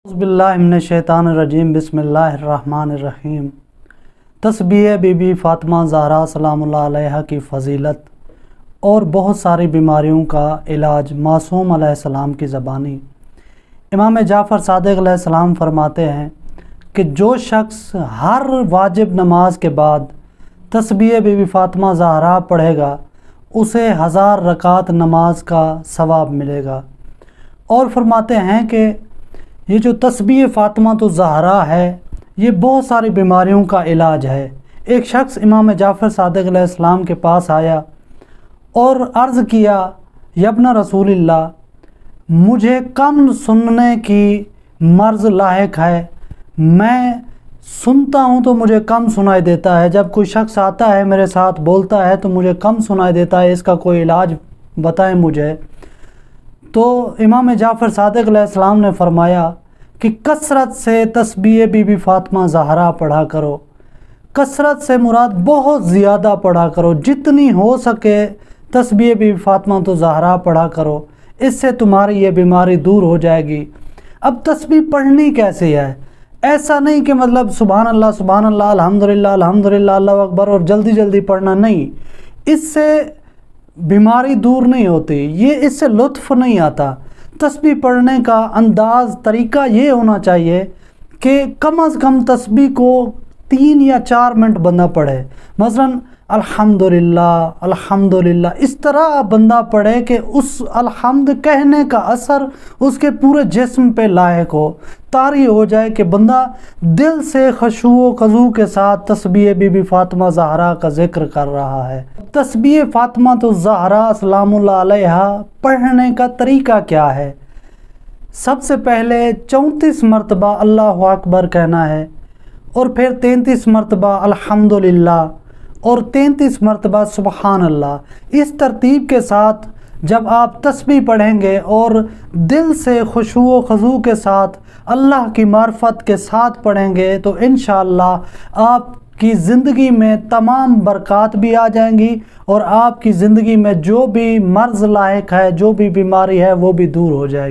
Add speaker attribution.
Speaker 1: बिस्मिल्लाहिर्रहमानिर्रहीम बिस्मिल्लाहिर्रहमानिर्रहीम। तस्बीह बीबी फ़ातिमा ज़हरा सलामुल्लाह अलैहा की फ़जीलत और बहुत सारी बीमारियों का इलाज मासूम अलैहिस्सलाम की ज़बानी। इमाम जाफ़र सादिक़ अलैहिस्सलाम फरमाते हैं कि जो शख्स हर वाजिब नमाज के बाद तस्बीह बीबी फ़ातिमा ज़हरा पढ़ेगा उसे 1000 रकात नमाज का सवाब मिलेगा। और फरमाते हैं कि ये जो तस्बीह फ़ातिमा तो ज़हरा है ये बहुत सारी बीमारियों का इलाज है। एक शख्स इमाम जाफ़र सादिक़ अलैहिस्सलाम के पास आया और अर्ज़ किया, यब्न रसूलिल्लाह, मुझे कम सुनने की मर्ज़ लाहिक है, मैं सुनता हूँ तो मुझे कम सुनाई देता है, जब कोई शख्स आता है मेरे साथ बोलता है तो मुझे कम सुनाई देता है, इसका कोई इलाज बताएं मुझे। तो इमाम जाफ़र सादिक़ अलैहिस्सलाम ने फरमाया कि कसरत से तस्बीह बीबी फ़ातिमा ज़हरा पढ़ा करो। कसरत से मुराद बहुत ज़्यादा पढ़ा करो, जितनी हो सके तस्बीह बीबी फ़ातिमा तो ज़हरा पढ़ा करो, इससे तुम्हारी ये बीमारी दूर हो जाएगी। अब तस्बीह पढ़नी कैसे है? ऐसा नहीं कि मतलब सुभान अल्लाह अल्हम्दुलिल्लाह अल्हम्दुलिल्लाह अल्लाहु अकबर और जल्दी जल्दी पढ़ना, नहीं, इससे बीमारी दूर नहीं होती, ये इससे लुत्फ़ नहीं आता। तस्बीह पढ़ने का अंदाज़ तरीका ये होना चाहिए कि कम से कम तस्बीह को 3 या 4 मिनट बंदा पढ़े। मसलन अल्हम्दुलिल्लाह अल्हम्दुलिल्लाह, इस तरह बंदा पढ़े कि उस अल्हम्द कहने का असर उसके पूरे जिस्म पे लायक हो, तारी हो जाए कि बंदा दिल से खशू व खज़ू के साथ तस्बीह बीबी फ़ातिमा ज़हरा का ज़िक्र कर रहा है। तस्बीह फ़ातिमा तो ज़हरा सलामुल्लाह अलैहा पढ़ने का तरीका क्या है? सबसे पहले 34 मरतबा अल्लाहु अकबर कहना है और फिर 33 मरतबा अल्हम्दुलिल्लाह और 33 मरतबा सुबहान अल्लाह। इस तरतीब के साथ जब आप तस्बीह पढ़ेंगे और दिल से खुशू व खज़ू के साथ अल्लाह की मार्फत के साथ पढ़ेंगे तो इंशाअल्लाह आपकी ज़िंदगी में तमाम बरक़ात भी आ जाएंगी और आपकी ज़िंदगी में जो भी मर्ज़ लाहिक है, जो भी बीमारी है, वो भी दूर हो जाएगी।